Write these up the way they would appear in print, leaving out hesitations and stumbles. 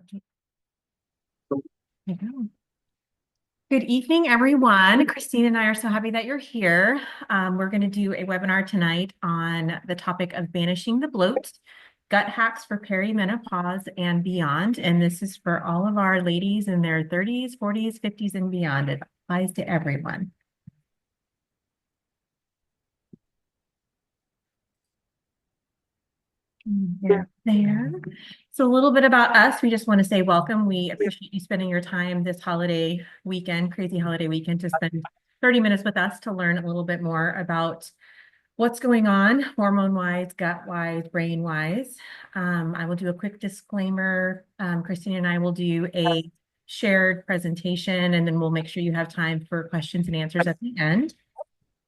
Okay. There you go. Good evening, everyone. Christine and I are so happy that you're here. We're going to do a webinar tonight on the topic of banishing the bloat, gut hacks for perimenopause and beyond. And this is for all of our ladies in their 30s, 40s, 50s, and beyond. It applies to everyone. There. So a little bit about us. We just want to say welcome. We appreciate you spending your time this holiday weekend, crazy holiday weekend, to spend 30 minutes with us to learn a little bit more about what's going on hormone-wise, gut-wise, brain-wise. I will do a quick disclaimer. Christine and I will do a shared presentation, and then we'll make sure you have time for questions and answers at the end.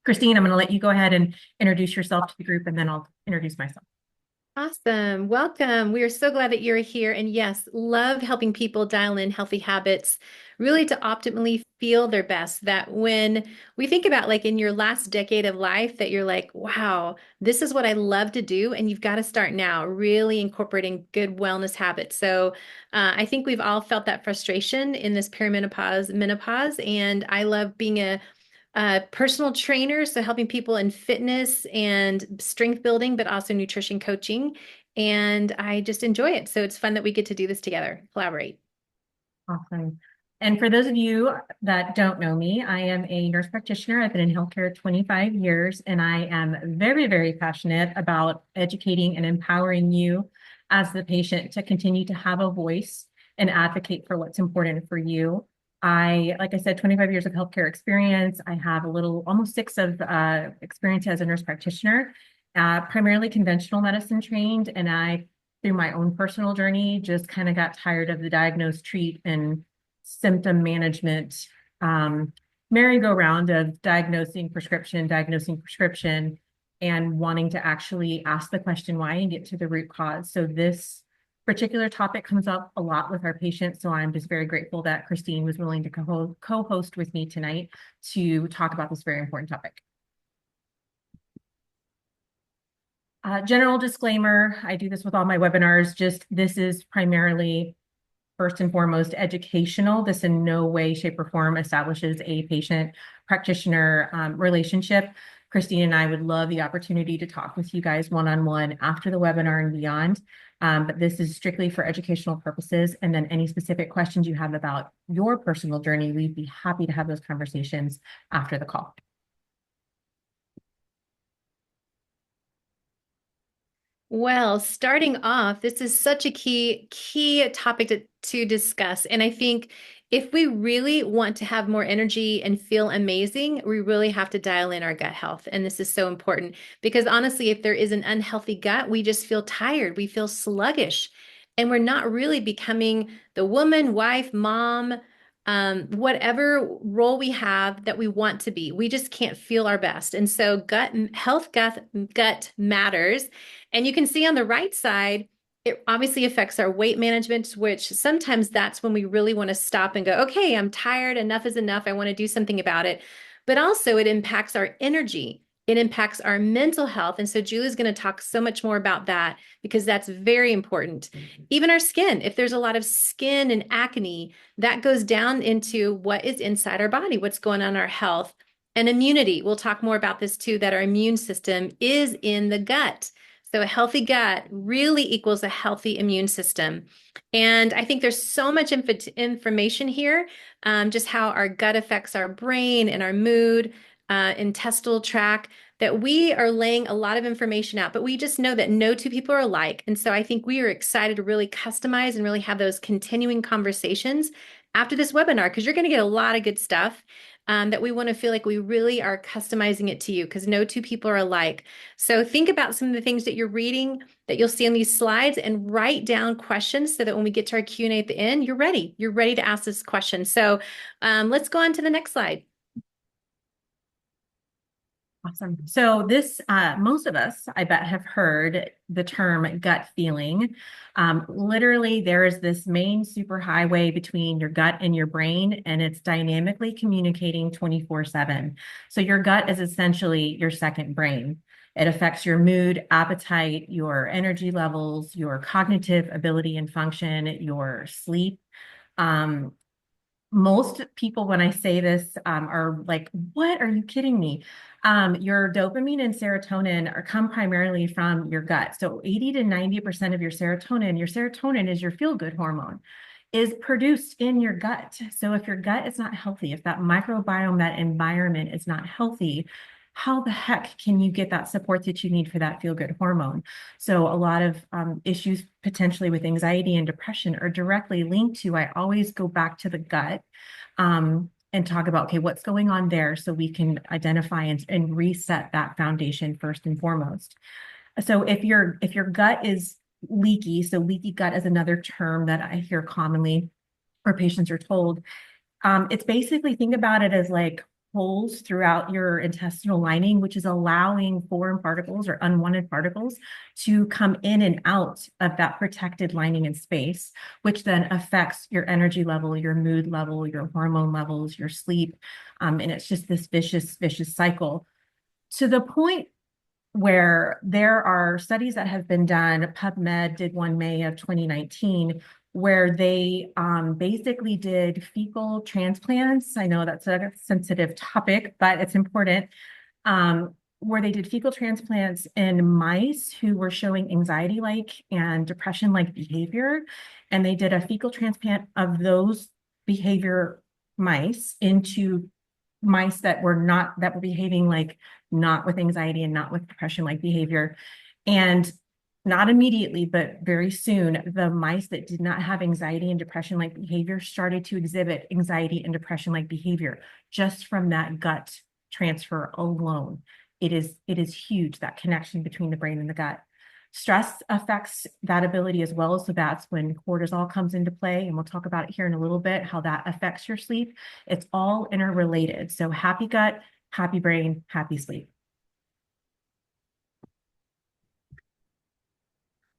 Christine, I'm going to let you go ahead and introduce yourself to the group, and then I'll introduce myself. Awesome. Welcome. We are so glad that you're here. And yes, love helping people dial in healthy habits, really to optimally feel their best. That when we think about like in your last decade of life, that you're like, wow, this is what I love to do. And you've got to start now, really incorporating good wellness habits. So I think we've all felt that frustration in this perimenopause, menopause. And I love being a personal trainer, so helping people in fitness and strength building, but also nutrition coaching. And I just enjoy it. So it's fun that we get to do this together, collaborate. Awesome. And for those of you that don't know me, I am a nurse practitioner. I've been in healthcare 25 years, and I am very, very passionate about educating and empowering you as the patient to continue to have a voice and advocate for what's important for you. Like I said, 25 years of healthcare experience. I have almost 6 of experience as a nurse practitioner, primarily conventional medicine trained, and through my own personal journey, just kind of got tired of the diagnose, treat, and symptom management merry-go-round of diagnosing prescription, and wanting to actually ask the question why and get to the root cause. So this particular topic comes up a lot with our patients. So I'm just very grateful that Christine was willing to co-host with me tonight to talk about this very important topic. General disclaimer, I do this with all my webinars, this is primarily first and foremost educational. This in no way, shape, or form establishes a patient-practitioner relationship. Christine and I would love the opportunity to talk with you guys one-on-one after the webinar and beyond. But this is strictly for educational purposes. And then any specific questions you have about your personal journey, we'd be happy to have those conversations after the call. Well, starting off, this is such a key topic to discuss. And I think if we really want to have more energy and feel amazing, we really have to dial in our gut health. And this is so important because honestly, if there is an unhealthy gut, we just feel tired, we feel sluggish, and we're not really becoming the woman, wife, mom, whatever role we have that we want to be. We just can't feel our best. And so gut matters. And you can see on the right side, it obviously affects our weight management, which sometimes that's when we really want to stop and go, okay, I'm tired. Enough is enough. I want to do something about it. But also it impacts our energy. It impacts our mental health. And so Julie's going to talk so much more about that because that's very important. Even our skin, if there's a lot of skin and acne, that goes down into what is inside our body, what's going on in our health. And immunity, we'll talk more about this too, that our immune system is in the gut. So a healthy gut really equals a healthy immune system. And I think there's so much information here, just how our gut affects our brain and our mood, intestinal tract, that we are laying a lot of information out, but we just know that no two people are alike. And so I think we are excited to really customize and really have those continuing conversations after this webinar, because you're going to get a lot of good stuff. That we want to feel like we really are customizing it to you because no two people are alike. So think about some of the things that you're reading that you'll see on these slides and write down questions so that when we get to our Q&A at the end, you're ready. You're ready to ask this question. So let's go on to the next slide. Awesome. So most of us, I bet, have heard the term gut feeling. Literally, there is this main superhighway between your gut and your brain, and it's dynamically communicating 24/7. So your gut is essentially your second brain. It affects your mood, appetite, your energy levels, your cognitive ability and function, your sleep. Um, Most people, when I say this, are like, what? Are you kidding me? Your dopamine and serotonin come primarily from your gut. So 80 to 90% of your serotonin is your feel-good hormone, is produced in your gut. So if your gut is not healthy, if that microbiome, that environment is not healthy, how the heck can you get that support that you need for that feel-good hormone? So a lot of issues potentially with anxiety and depression are directly linked to, I always go back to the gut and talk about, okay, what's going on there so we can identify and reset that foundation first and foremost. So if your gut is leaky, so leaky gut is another term that I hear commonly or patients are told. It's basically, think about it as like holes throughout your intestinal lining, which is allowing foreign particles or unwanted particles to come in and out of that protected lining and space, which then affects your energy level, your mood level, your hormone levels, your sleep. And it's just this vicious cycle to the point where there are studies that have been done. PubMed did one May of 2019, where they basically did fecal transplants. I know that's a sensitive topic, but it's important. Where they did fecal transplants in mice who were showing anxiety-like and depression-like behavior. And they did a fecal transplant of those behavior mice into mice that were behaving like not with anxiety and not with depression like behavior. And not immediately, but very soon, the mice that did not have anxiety and depression like behavior started to exhibit anxiety and depression like behavior just from that gut transfer alone. It is huge, that connection between the brain and the gut. Stress affects that ability as well. So that's when cortisol comes into play. And we'll talk about it here in a little bit, how that affects your sleep. It's all interrelated. So happy gut, happy brain, happy sleep.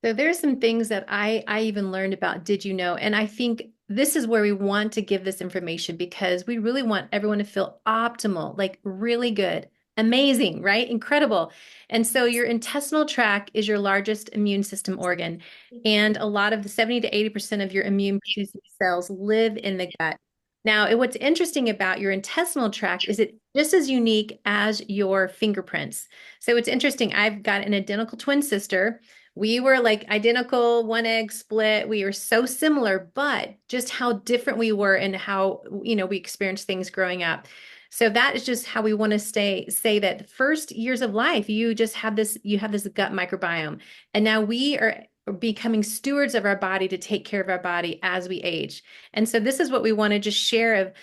So there's some things that I even learned about did you know? And I think this is where we want to give this information because we really want everyone to feel optimal, like really good, amazing, right? Incredible. And so your intestinal tract is your largest immune system organ. And a lot of the 70 to 80% of your immune producing cells live in the gut. Now, what's interesting about your intestinal tract is it's just as unique as your fingerprints. So it's interesting. I've got an identical twin sister. We were like identical, one egg split. We were so similar, but just how different we were and how, we experienced things growing up. So that is just how we want to say that the first years of life, you have this gut microbiome. And now we are becoming stewards of our body to take care of our body as we age. And so this is what we want to just share of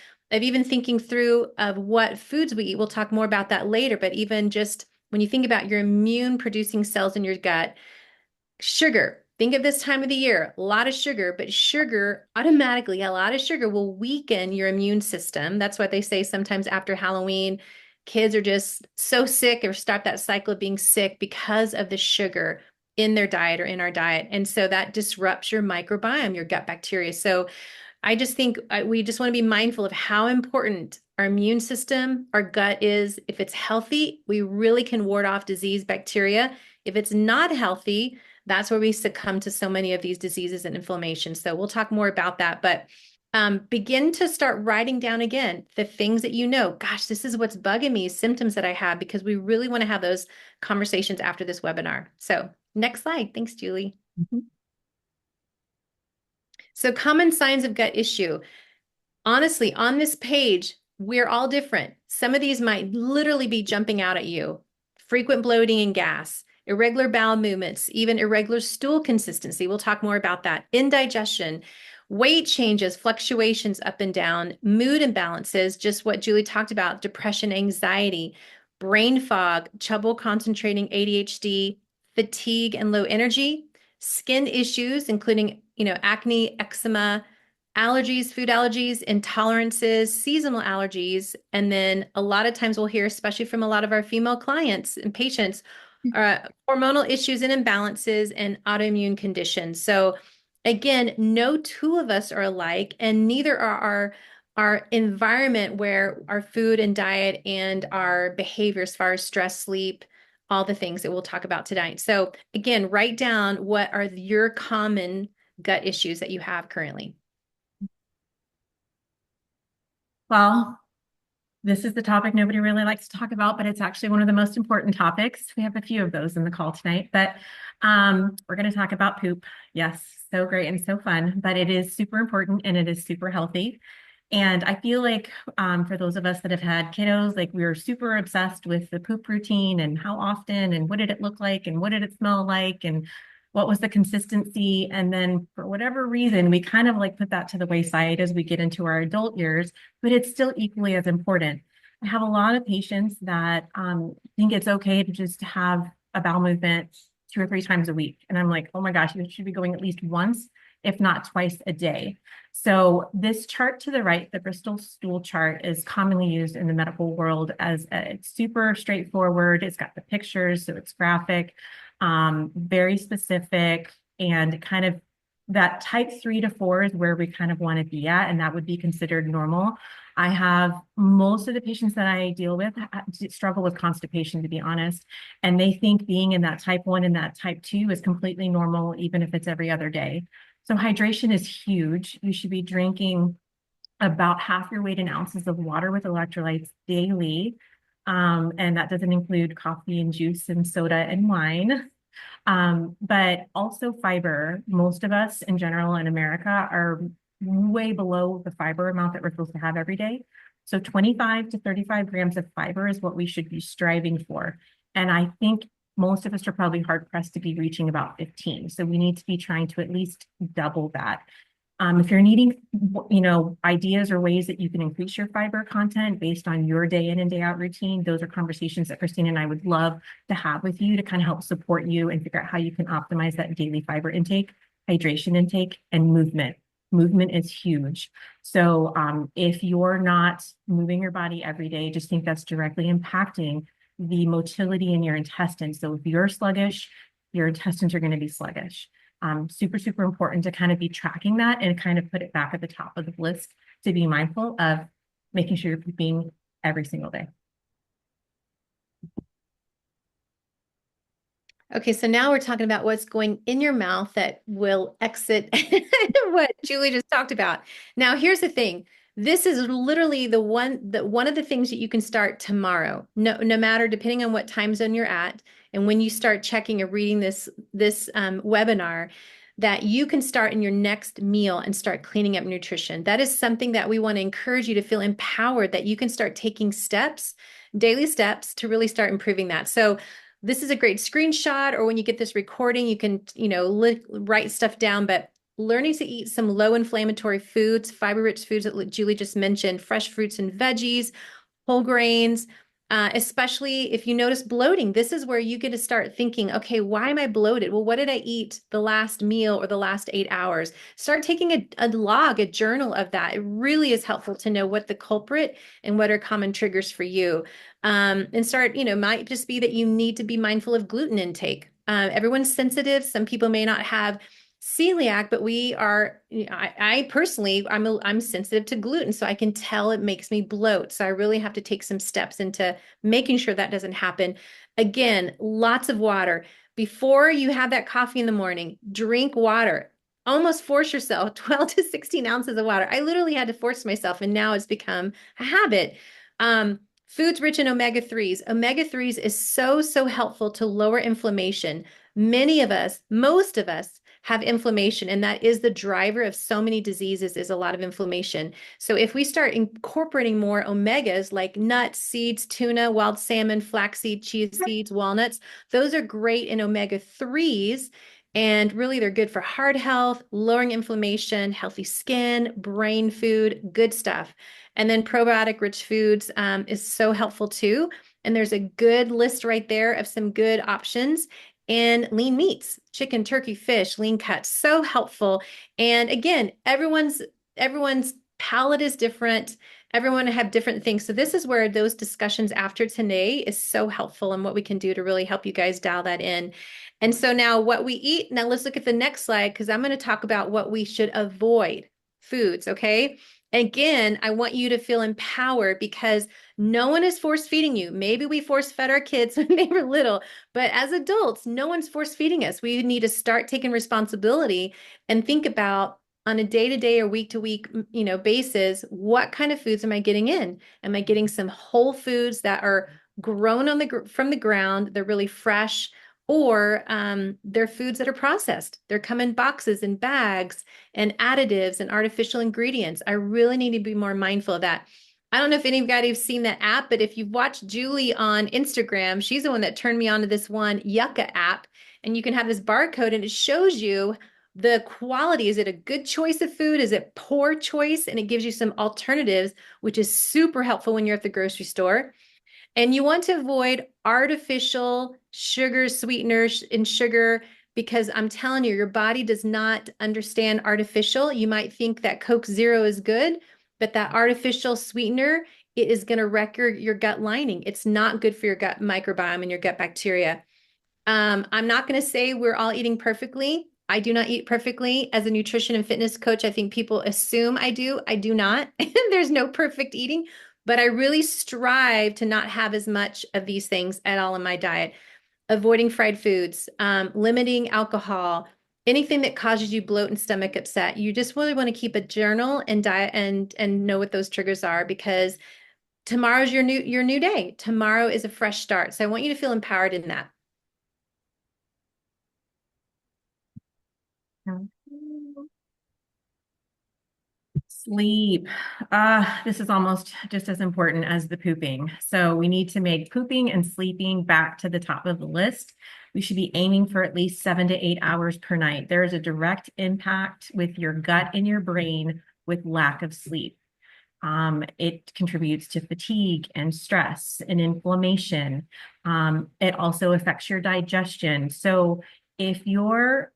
even thinking through of what foods we eat. We'll talk more about that later, but even just when you think about your immune producing cells in your gut, sugar. Think of this time of the year, a lot of sugar, but sugar automatically, a lot of sugar will weaken your immune system. That's what they say sometimes after Halloween, kids are just so sick or start that cycle of being sick because of the sugar in their diet or in our diet. And so that disrupts your microbiome, your gut bacteria. So I just think we just want to be mindful of how important our immune system, our gut is. If it's healthy, we really can ward off disease, bacteria. If it's not healthy, that's where we succumb to so many of these diseases and inflammation. So we'll talk more about that, but begin to start writing down again the things that you know. Gosh, this is what's bugging me, symptoms that I have, because we really want to have those conversations after this webinar. So next slide. Thanks, Julie. Mhm. So common signs of gut issue. Honestly, on this page, we're all different. Some of these might literally be jumping out at you. Frequent bloating and gas, irregular bowel movements, even irregular stool consistency. We'll talk more about that. Indigestion, weight changes, fluctuations up and down, mood imbalances, just what Julie talked about, depression, anxiety, brain fog, trouble concentrating, ADHD, fatigue and low energy, skin issues, including, acne, eczema, allergies, food allergies, intolerances, seasonal allergies. And then a lot of times we'll hear, especially from a lot of our female clients and patients, hormonal issues and imbalances and autoimmune conditions. So again, no two of us are alike, and neither are our environment where our food and diet and our behavior as far as stress, sleep, all the things that we'll talk about tonight. So again, write down what are your common gut issues that you have currently. Well, this is the topic nobody really likes to talk about, but it's actually one of the most important topics. We have a few of those in the call tonight, but we're going to talk about poop. Yes, so great and so fun, but it is super important and it is super healthy. And I feel like for those of us that have had kiddos, like we were super obsessed with the poop routine and how often and what did it look like and what did it smell like and what was the consistency. And then for whatever reason, we kind of like put that to the wayside as we get into our adult years, but it's still equally as important. I have a lot of patients that think it's okay to just have a bowel movement 2 or 3 times a week. And I'm like, oh my gosh, you should be going at least once, if not twice a day. So this chart to the right, the Bristol stool chart, is commonly used in the medical world as it's super straightforward. It's got the pictures, so it's graphic, very specific, and kind of that type 3 to 4 is where we kind of want to be at, and that would be considered normal. I have most of the patients that I deal with struggle with constipation, to be honest, and they think being in that type 1 and that type 2 is completely normal, even if it's every other day. So hydration is huge. You should be drinking about half your weight in ounces of water with electrolytes daily. And that doesn't include coffee and juice and soda and wine. But also fiber. Most of us in general in America are way below the fiber amount that we're supposed to have every day. So 25 to 35 grams of fiber is what we should be striving for. And I think most of us are probably hard pressed to be reaching about 15. So we need to be trying to at least double that. If you're needing, ideas or ways that you can increase your fiber content based on your day in and day out routine, those are conversations that Christine and I would love to have with you to kind of help support you and figure out how you can optimize that daily fiber intake, hydration intake, and movement. Movement is huge. So if you're not moving your body every day, just think that's directly impacting the motility in your intestines. So if you're sluggish, your intestines are going to be sluggish. Super, super important to kind of be tracking that and kind of put it back at the top of the list to be mindful of making sure you're pooping every single day. Okay, so now we're talking about what's going in your mouth that will exit what Julie just talked about. Now, here's the thing. This is literally one of the things that you can start tomorrow. No matter depending on what time zone you're at, and when you start checking or reading this webinar, that you can start in your next meal and start cleaning up nutrition. That is something that we want to encourage you to feel empowered that you can start taking steps, daily steps to really start improving that. So this is a great screenshot, or when you get this recording, you can, write stuff down, but learning to eat some low inflammatory foods, fiber-rich foods that Julie just mentioned, fresh fruits and veggies, whole grains, especially if you notice bloating. This is where you get to start thinking, okay, why am I bloated? Well, what did I eat the last meal or the last 8 hours? Start taking a log, a journal of that. It really is helpful to know what the culprit and what are common triggers for you. And start, might just be that you need to be mindful of gluten intake. Everyone's sensitive. Some people may not have celiac, but we are, I personally, I'm sensitive to gluten, so I can tell it makes me bloat. So I really have to take some steps into making sure that doesn't happen. Again, lots of water. Before you have that coffee in the morning, drink water. Almost force yourself 12 to 16 ounces of water. I literally had to force myself, and now it's become a habit. Foods rich in omega-3s. Omega-3s is so helpful to lower inflammation. Many of us, most of us, have inflammation, and that is the driver of so many diseases, is a lot of inflammation. So if we start incorporating more omegas like nuts, seeds, tuna, wild salmon, flaxseed, chia seeds, walnuts, those are great in omega-3s. And really, they're good for heart health, lowering inflammation, healthy skin, brain food, good stuff. And then probiotic rich foods is so helpful too. And there's a good list right there of some good options. And lean meats, chicken, turkey, fish, lean cuts, so helpful. And again, everyone's palate is different. Everyone have different things. So this is where those discussions after today is so helpful, and what we can do to really help you guys dial that in. And so now what we eat, now let's look at the next slide, because I'm going to talk about what we should avoid foods, okay? Again, I want you to feel empowered because no one is force feeding you. Maybe we force fed our kids when they were little, but as adults, no one's force feeding us. We need to start taking responsibility and think about on a day-to-day or week-to-week, basis, what kind of foods am I getting in? Am I getting some whole foods that are grown from the ground? They're really fresh, or they're foods that are processed. They're come in boxes and bags and additives and artificial ingredients. I really need to be more mindful of that. I don't know if anybody's seen that app, but if you've watched Julie on Instagram, she's the one that turned me on to this one Yucca app. And you can have this barcode and it shows you the quality. Is it a good choice of food? Is it poor choice? And it gives you some alternatives, which is super helpful when you're at the grocery store. And you want to avoid artificial sugars, sweeteners, and sugar because I'm telling you, your body does not understand artificial. You might think that Coke Zero is good, but that artificial sweetener, it is going to wreck your gut lining. It's not good for your gut microbiome and your gut bacteria. I'm not going to say we're all eating perfectly. I do not eat perfectly. As a nutrition and fitness coach, I think people assume I do. I do not. There's no perfect eating, but I really strive to not have as much of these things at all in my diet. Avoiding fried foods, limiting alcohol, anything that causes you bloat and stomach upset. You just really want to keep a journal and diet and know what those triggers are because tomorrow's your new day. Tomorrow is a fresh start. So I want you to feel empowered in that. Sleep. This is almost just as important as the pooping. So we need to make pooping and sleeping back to the top of the list. We should be aiming for at least 7 to 8 hours per night. There is a direct impact with your gut and your brain with lack of sleep. It contributes to fatigue and stress and inflammation. It also affects your digestion. So if your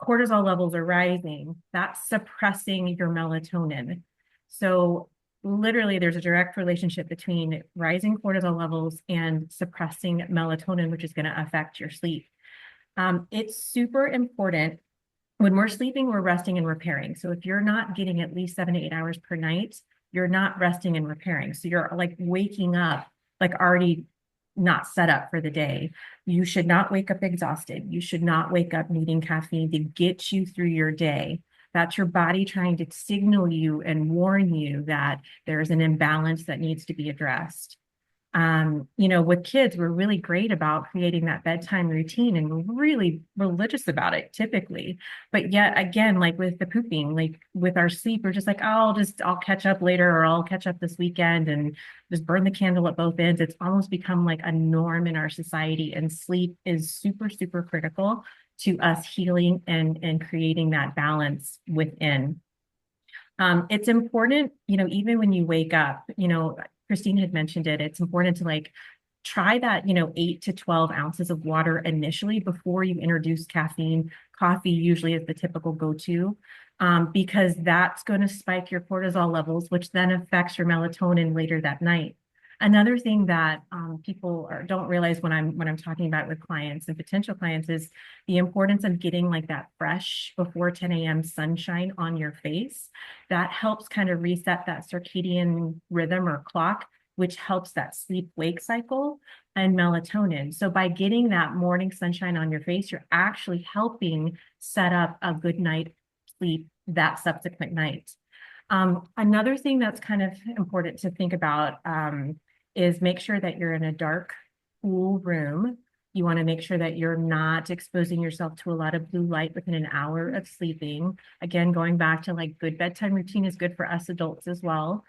cortisol levels are rising, that's suppressing your melatonin. So literally there's a direct relationship between rising cortisol levels and suppressing melatonin, which is going to affect your sleep. It's super important when we're sleeping, we're resting and repairing. So if you're not getting at least 7 to 8 hours per night, you're not resting and repairing. So you're like waking up, like already not set up for the day. You should not wake up exhausted. You should not wake up needing caffeine to get you through your day. That's your body trying to signal you and warn you that there's an imbalance that needs to be addressed. With kids, we're really great about creating that bedtime routine and we're really religious about it typically. But yet again, like with the pooping, like with our sleep, we're just like, oh, I'll catch up later or I'll catch up this weekend and just burn the candle at both ends. It's almost become like a norm in our society, and sleep is super, super critical to us healing and creating that balance within. It's important, even when you wake up, Christine had mentioned it, it's important to like try that, 8 to 12 ounces of water initially before you introduce caffeine. Coffee usually is the typical go-to, because that's going to spike your cortisol levels, which then affects your melatonin later that night. Another thing that people don't realize when I'm talking about with clients and potential clients is the importance of getting like that fresh before 10 a.m. sunshine on your face. That helps kind of reset that circadian rhythm or clock, which helps that sleep-wake cycle and melatonin. So by getting that morning sunshine on your face, you're actually helping set up a good night sleep that subsequent night. Another thing that's kind of important to think about is make sure that you're in a dark, cool room. You want to make sure that you're not exposing yourself to a lot of blue light within an hour of sleeping. Again, going back to like good bedtime routine is good for us adults as well.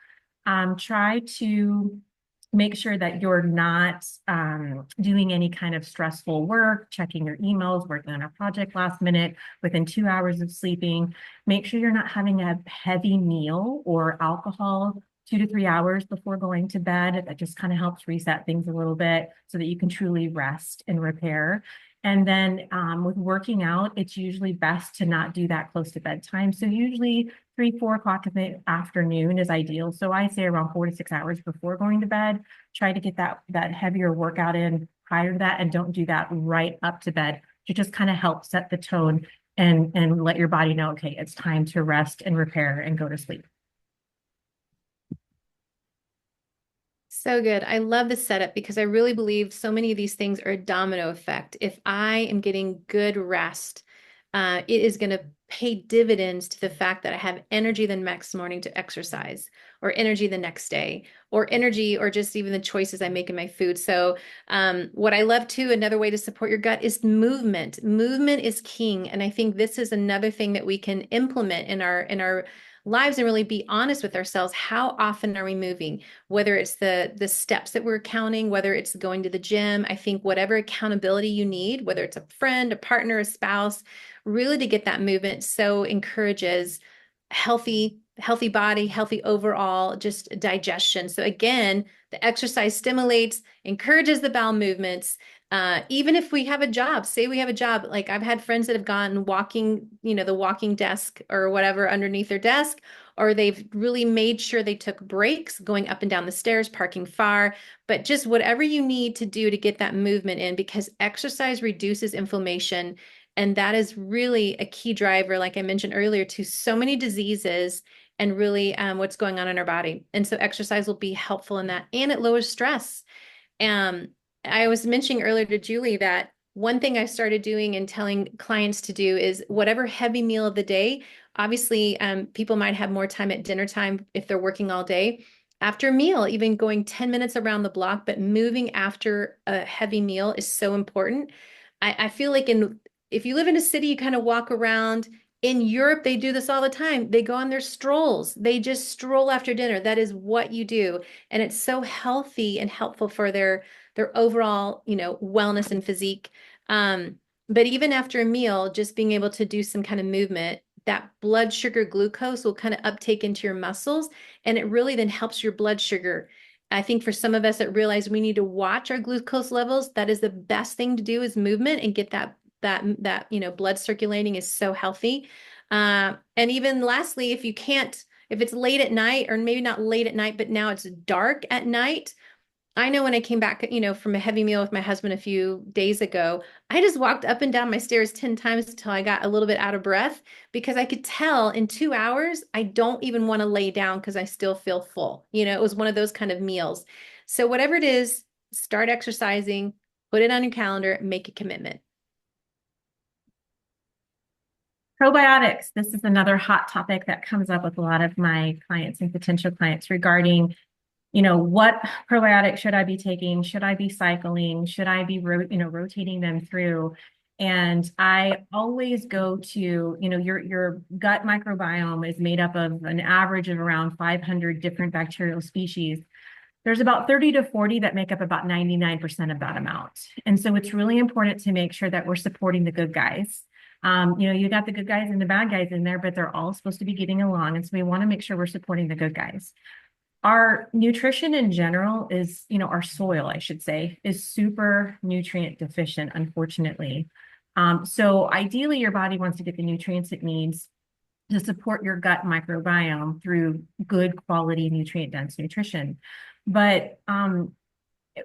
Try to make sure that you're not doing any kind of stressful work, checking your emails, working on a project last minute within 2 hours of sleeping. Make sure you're not having a heavy meal or alcohol 2 to 3 hours before going to bed. That just kind of helps reset things a little bit so that you can truly rest and repair. And then with working out, it's usually best to not do that close to bedtime. So usually 3, 4 o'clock in the afternoon is ideal. So I say around 4 to 6 hours before going to bed, try to get that heavier workout in prior to that, and don't do that right up to bed to just kind of help set the tone and let your body know, okay, it's time to rest and repair and go to sleep. So good. I love the setup because I really believe so many of these things are a domino effect. If I am getting good rest, it is going to pay dividends to the fact that I have energy the next morning to exercise, or energy the next day, or energy, or just even the choices I make in my food. So, what I love too, another way to support your gut is movement. Movement is king, and I think this is another thing that we can implement in our lives and really be honest with ourselves. How often are we moving? Whether it's the steps that we're counting, whether it's going to the gym. I think whatever accountability you need, whether it's a friend, a partner, a spouse, really to get that movement so encourages healthy body, healthy overall, just digestion. So again, the exercise stimulates, encourages the bowel movements. Even if we have a job, say we have a job, like I've had friends that have gone walking, the walking desk or whatever underneath their desk, or they've really made sure they took breaks going up and down the stairs, parking far, but just whatever you need to do to get that movement in, because exercise reduces inflammation. And that is really a key driver, like I mentioned earlier, to so many diseases and really what's going on in our body. And so exercise will be helpful in that, and it lowers stress. Um, I was mentioning earlier to Julie that one thing I started doing and telling clients to do is whatever heavy meal of the day, obviously, people might have more time at dinner time if they're working all day. After a meal, even going 10 minutes around the block, but moving after a heavy meal is so important. I feel like if you live in a city, you kind of walk around. In Europe, they do this all the time. They go on their strolls. They just stroll after dinner. That is what you do. And it's so healthy and helpful for their overall, wellness and physique. But even after a meal, just being able to do some kind of movement, that blood sugar glucose will kind of uptake into your muscles, and it really then helps your blood sugar. I think for some of us that realize we need to watch our glucose levels, that is the best thing to do is movement and get that blood circulating is so healthy. And even lastly, if it's late at night, or maybe not late at night, but now it's dark at night. I know when I came back, from a heavy meal with my husband a few days ago, I just walked up and down my stairs 10 times until I got a little bit out of breath, because I could tell in 2 hours, I don't even want to lay down because I still feel full. It was one of those kind of meals. So whatever it is, start exercising, put it on your calendar, make a commitment. Probiotics. This is another hot topic that comes up with a lot of my clients and potential clients regarding, what probiotic should I be taking? Should I be cycling? Should I be, rotating them through? And I always go to, your gut microbiome is made up of an average of around 500 different bacterial species. There's about 30 to 40 that make up about 99% of that amount. And so it's really important to make sure that we're supporting the good guys. You got the good guys and the bad guys in there, but they're all supposed to be getting along. And so we want to make sure we're supporting the good guys. Our nutrition in general is, our soil, I should say, is super nutrient deficient, unfortunately. So ideally, your body wants to get the nutrients it needs to support your gut microbiome through good quality nutrient dense nutrition. But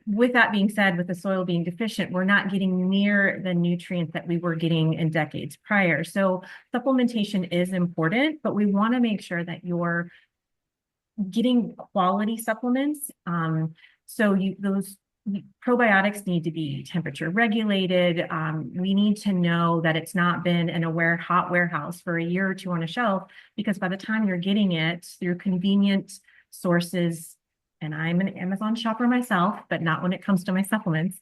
with that being said, with the soil being deficient, we're not getting near the nutrients that we were getting in decades prior. So supplementation is important, but we want to make sure that you're getting quality supplements. So those probiotics need to be temperature regulated. We need to know that it's not been in a hot warehouse for a year or two on a shelf, because by the time you're getting it through convenient sources, and I'm an Amazon shopper myself, but not when it comes to my supplements.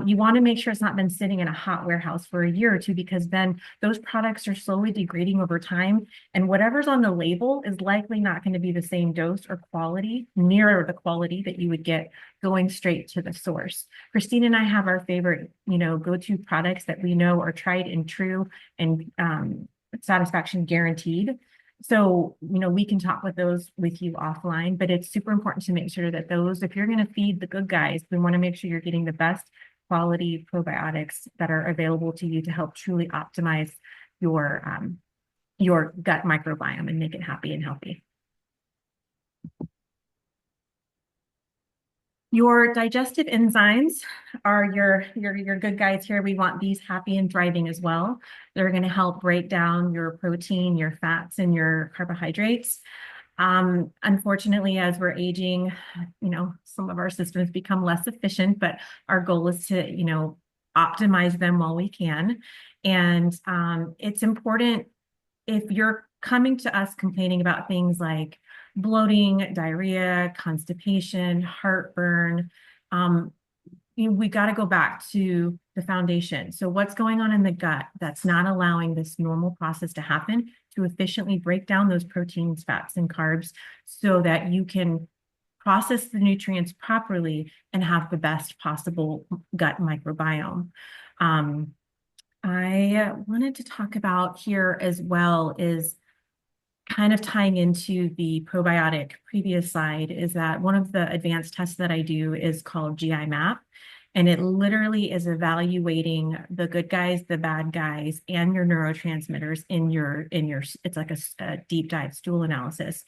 You want to make sure it's not been sitting in a hot warehouse for a year or two, because then those products are slowly degrading over time. And whatever's on the label is likely not going to be the same dose or quality, near the quality that you would get going straight to the source. Christine and I have our favorite, go-to products that we know are tried and true and satisfaction guaranteed. So, we can talk with those with you offline, but it's super important to make sure that if you're going to feed the good guys, we want to make sure you're getting the best quality probiotics that are available to you to help truly optimize your gut microbiome and make it happy and healthy. Your digestive enzymes are your good guys here. We want these happy and thriving as well. They're going to help break down your protein, your fats, and your carbohydrates. Unfortunately, as we're aging, some of our systems become less efficient, but our goal is to, optimize them while we can. And it's important if you're coming to us complaining about things like bloating, diarrhea, constipation, heartburn, um, we got to go back to the foundation. So what's going on in the gut that's not allowing this normal process to happen to efficiently break down those proteins, fats, and carbs so that you can process the nutrients properly and have the best possible gut microbiome. Um, I wanted to talk about here as well is kind of tying into the probiotic previous slide is that one of the advanced tests that I do is called GI map. And it literally is evaluating the good guys, the bad guys, and your neurotransmitters it's like a deep dive stool analysis.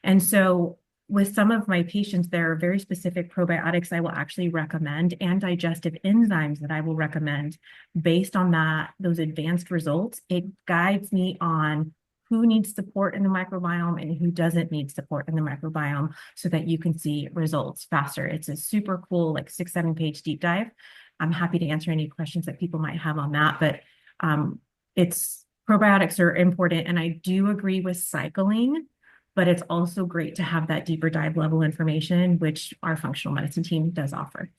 And so with some of my patients, there are very specific probiotics I will actually recommend and digestive enzymes that I will recommend based on those advanced results. It guides me on who needs support in the microbiome and who doesn't need support in the microbiome so that you can see results faster. It's a super cool, like 6, 7 page deep dive. I'm happy to answer any questions that people might have on that, but it's probiotics are important. And I do agree with cycling, but it's also great to have that deeper dive level information, which our functional medicine team does offer.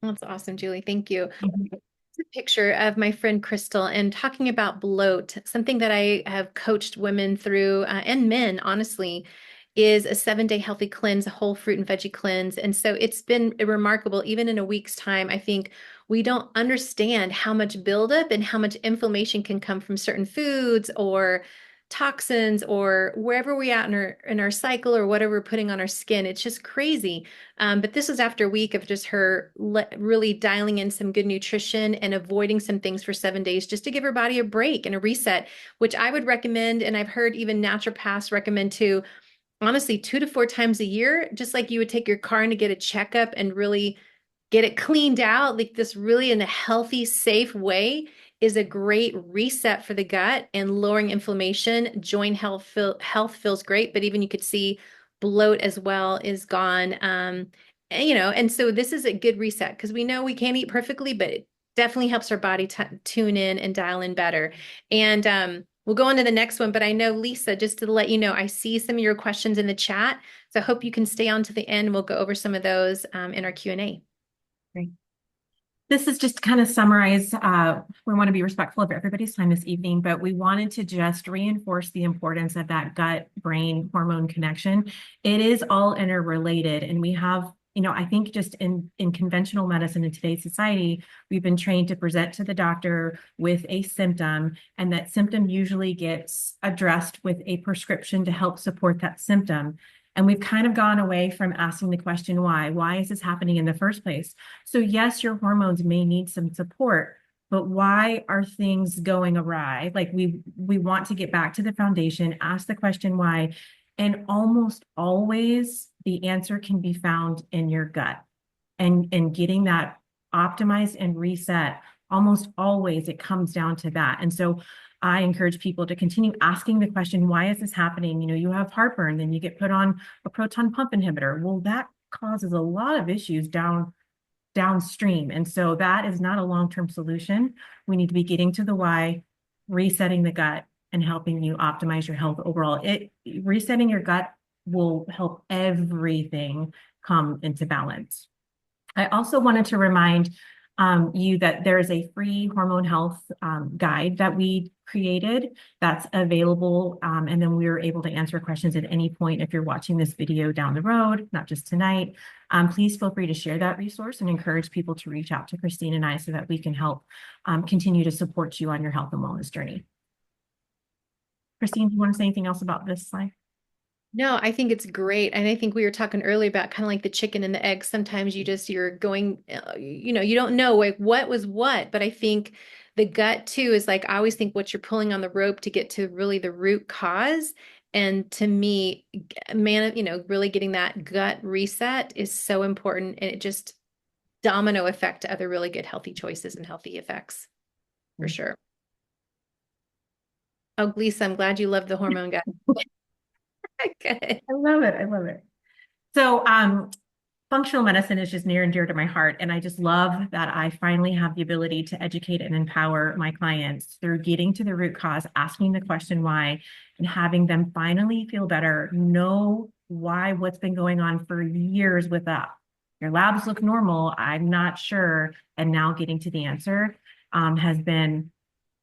That's awesome, Julie. Thank you. Mhm. A picture of my friend Crystal and talking about bloat, something that I have coached women through and men, honestly, is a 7-day healthy cleanse, a whole fruit and veggie cleanse. And so it's been remarkable. Even in a week's time, I think we don't understand how much buildup and how much inflammation can come from certain foods or toxins or wherever we are in our cycle or whatever we're putting on our skin. It's just crazy. But this was after a week of just her really dialing in some good nutrition and avoiding some things for 7 days just to give her body a break and a reset, which I would recommend. And I've heard even naturopaths recommend too, honestly, 2 to 4 times a year, just like you would take your car in to get a checkup and really get it cleaned out, like this really in a healthy, safe way is a great reset for the gut and lowering inflammation. Joint health feels great, but even you could see bloat as well is gone. And so this is a good reset because we know we can't eat perfectly, but it definitely helps our body tune in and dial in better. And we'll go on to the next one, but I know, Lisa, just to let you know, I see some of your questions in the chat. So I hope you can stay on to the end. We'll go over some of those in our Q&A. Great. This is just to kind of summarize. We want to be respectful of everybody's time this evening, but we wanted to just reinforce the importance of that gut-brain hormone connection. It is all interrelated, and we have, I think just in conventional medicine in today's society, we've been trained to present to the doctor with a symptom, and that symptom usually gets addressed with a prescription to help support that symptom. And we've kind of gone away from asking the question, why? Why is this happening in the first place? So yes, your hormones may need some support, but why are things going awry? Like we want to get back to the foundation, ask the question why, and almost always the answer can be found in your gut. And getting that optimized and reset, almost always it comes down to that. And so I encourage people to continue asking the question, why is this happening? You have heartburn, then you get put on a proton pump inhibitor. Well, that causes a lot of issues downstream. And so that is not a long-term solution. We need to be getting to the why, resetting the gut, and helping you optimize your health overall. Resetting your gut will help everything come into balance. I also wanted to remind you that there is a free hormone health guide that we created that's available. And then we are able to answer questions at any point if you're watching this video down the road, not just tonight. Please feel free to share that resource and encourage people to reach out to Christine and I so that we can help continue to support you on your health and wellness journey. Christine, do you want to say anything else about this slide? No, I think it's great. And I think we were talking earlier about kind of like the chicken and the egg. Sometimes you're going, you don't know like what was what, but I think the gut too is like, I always think what you're pulling on the rope to get to really the root cause. And to me, man, really getting that gut reset is so important. And it just domino effect to other really good healthy choices and healthy effects for sure. Oh, Lisa, I'm glad you love the hormone guy. Good. I love it. I love it. So, functional medicine is just near and dear to my heart. And I just love that I finally have the ability to educate and empower my clients through getting to the root cause, asking the question why, and having them finally feel better, know why what's been going on for years with that. Your labs look normal. I'm not sure. And now getting to the answer has been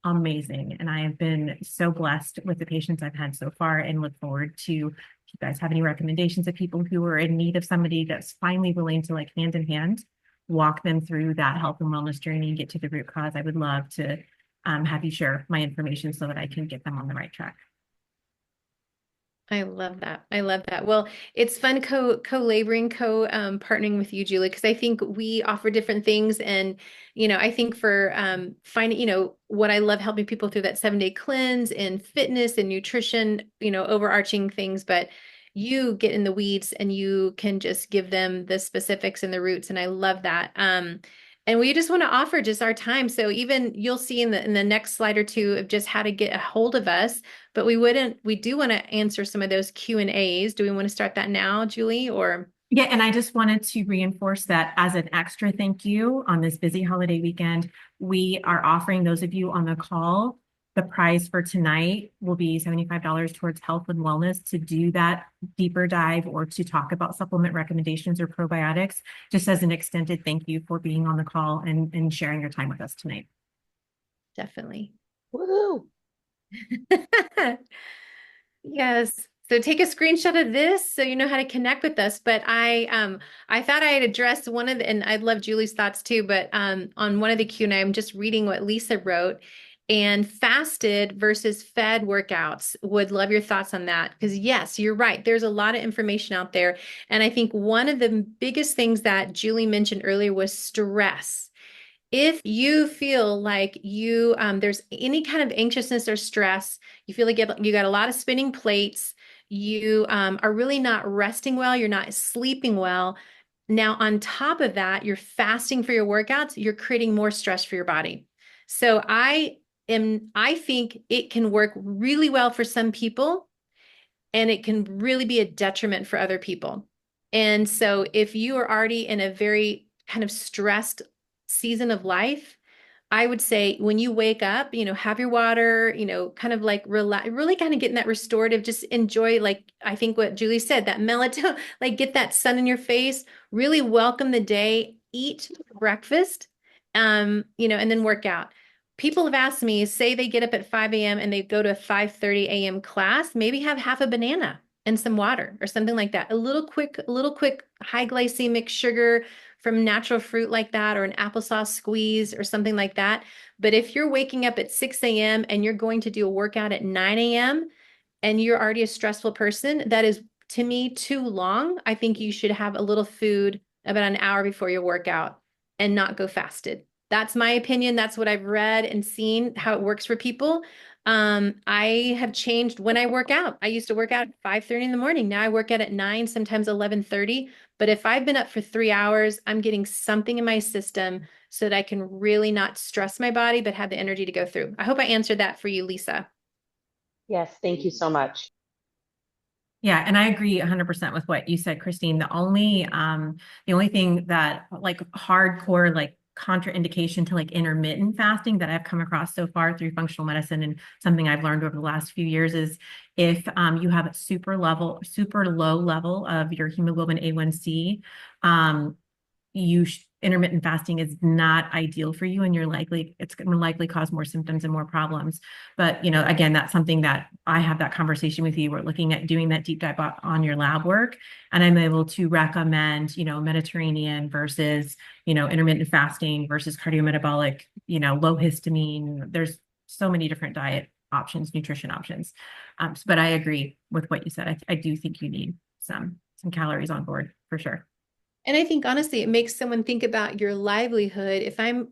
amazing. And I have been so blessed with the patients I've had so far and look forward to, if you guys have any recommendations of people who are in need of somebody that's finally willing to like hand in hand, walk them through that health and wellness journey and get to the root cause. I would love to have you share my information so that I can get them on the right track. I love that. I love that. Well, it's fun co-laboring, partnering with you, Julie, because I think we offer different things. And, I think for finding, what I love helping people through that 7-day cleanse and fitness and nutrition, overarching things, but you get in the weeds and you can just give them the specifics and the roots. And I love that. And we just want to offer just our time. So even you'll see in the next slide or two of just how to get a hold of us. But we do want to answer some of those Q&As. Do we want to start that now, Julie, or? Yeah, and I just wanted to reinforce that as an extra thank you on this busy holiday weekend, we are offering those of you on the call, the prize for tonight will be $75 towards health and wellness to do that deeper dive or to talk about supplement recommendations or probiotics, just as an extended thank you for being on the call and sharing your time with us tonight. Definitely. Woohoo! Yes. So take a screenshot of this so you know how to connect with us. But I thought I had addressed one of the, and I'd love Julie's thoughts too, but on one of the Q&A, I'm just reading what Lisa wrote, and fasted versus fed workouts. Would love your thoughts on that. Because yes, you're right. There's a lot of information out there. And I think one of the biggest things that Julie mentioned earlier was stress. If you feel like there's any kind of anxiousness or stress, you feel like you got a lot of spinning plates, you are really not resting well, you're not sleeping well. Now, on top of that, you're fasting for your workouts, you're creating more stress for your body. So I think it can work really well for some people, and it can really be a detriment for other people. And so if you are already in a very kind of stressed season of life, I would say when you wake up, have your water, kind of like relax, really kind of getting that restorative, just enjoy, like, I think what Julie said, that melatonin, like get that sun in your face, really welcome the day, eat breakfast, and then work out. People have asked me, say they get up at 5 a.m. and they go to a 5:30 a.m. class, maybe have half a banana and some water or something like that. A little quick high glycemic sugar from natural fruit like that, or an applesauce squeeze or something like that. But if you're waking up at 6 a.m. and you're going to do a workout at 9 a.m. and you're already a stressful person, that is to me too long. I think you should have a little food about an hour before your workout and not go fasted. That's my opinion. That's what I've read and seen how it works for people. I have changed when I work out. I used to work out at 5:30 in the morning. Now I work out at 9, sometimes 11:30. But if I've been up for 3 hours, I'm getting something in my system so that I can really not stress my body, but have the energy to go through. I hope I answered that for you, Lisa. Yes, thank you so much. Yeah, and I agree 100% with what you said, Christine. The only thing that like hardcore, like contraindication to like intermittent fasting that I've come across so far through functional medicine and something I've learned over the last few years is if you have a super low level of your hemoglobin A1C, intermittent fasting is not ideal for you, and it's going to likely cause more symptoms and more problems. But again, that's something that I have that conversation with you. We're looking at doing that deep dive on your lab work, and I'm able to recommend Mediterranean versus intermittent fasting versus cardiometabolic, low histamine. There's so many different diet options, nutrition options. But I agree with what you said. I do think you need some calories on board for sure. And I think honestly, it makes someone think about your livelihood. If I'm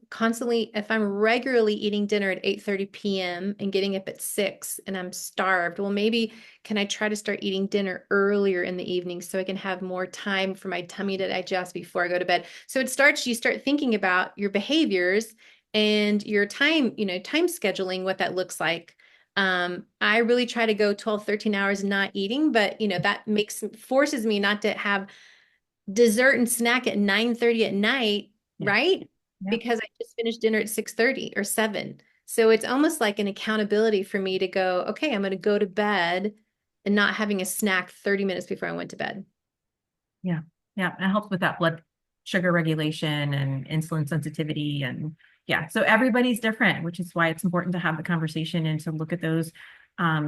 regularly eating dinner at 8:30 p.m. and getting up at 6 and I'm starved, well, maybe can I try to start eating dinner earlier in the evening so I can have more time for my tummy to digest before I go to bed? So you start thinking about your behaviors and your time, time scheduling, what that looks like. I really try to go 12, 13 hours not eating, but that forces me not to have dessert and snack at 9:30 at night, Yeah. right? Yeah. Because I just finished dinner at 6:30 or 7. So it's almost like an accountability for me to go, okay, I'm going to go to bed and not having a snack 30 minutes before I went to bed. Yeah. Yeah. It helps with that blood sugar regulation and insulin sensitivity. And yeah, so everybody's different, which is why it's important to have the conversation and to look at those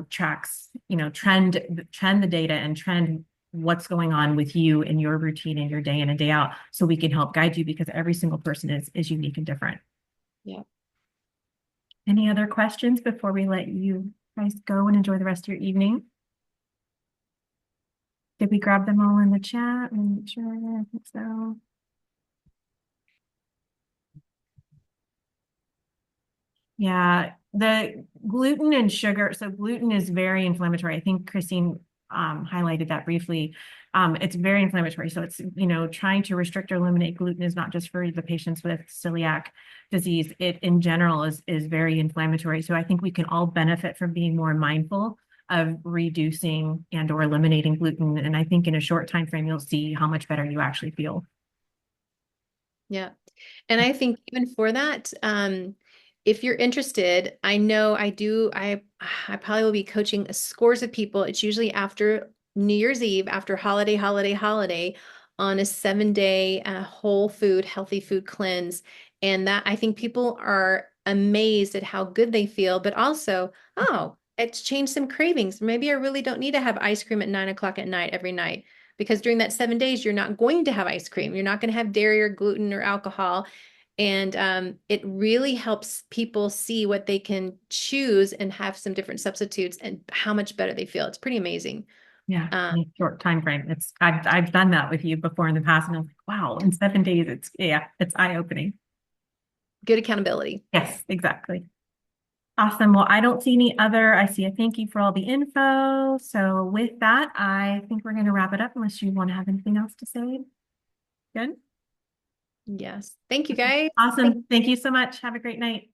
tracks, trend the data and trend what's going on with you in your routine and your day in and day out so we can help guide you because every single person is unique and different. Yeah. Any other questions before we let you guys go and enjoy the rest of your evening? Did we grab them all in the chat? Let me make sure. I think so. Yeah, the gluten and sugar. So gluten is very inflammatory. I think Christine highlighted that briefly. It's very inflammatory. So it's, trying to restrict or eliminate gluten is not just for the patients with celiac disease. It in general is very inflammatory. So I think we can all benefit from being more mindful of reducing and or eliminating gluten. And I think in a short time frame, you'll see how much better you actually feel. Yeah. And I think even for that, if you're interested, I know I probably will be coaching scores of people. It's usually after New Year's Eve, after holiday, on a 7-day whole food, healthy food cleanse. And that I think people are amazed at how good they feel, but also, oh, it's changed some cravings. Maybe I really don't need to have ice cream at 9 o'clock at night every night because during that 7 days, you're not going to have ice cream. You're not going to have dairy or gluten or alcohol. And it really helps people see what they can choose and have some different substitutes and how much better they feel. It's pretty amazing. Yeah, Um, in a short time frame. I've done that with you before in the past, and I was like, wow, in 7 days, it's eye-opening. good accountability. Yes, exactly. Awesome. Well, I don't see any other. I see a thank you for all the info. So with that, I think we're going to wrap it up unless you want to have anything else to say. Good. Yes. Thank you, guys. Awesome. Thank you so much. Have a great night.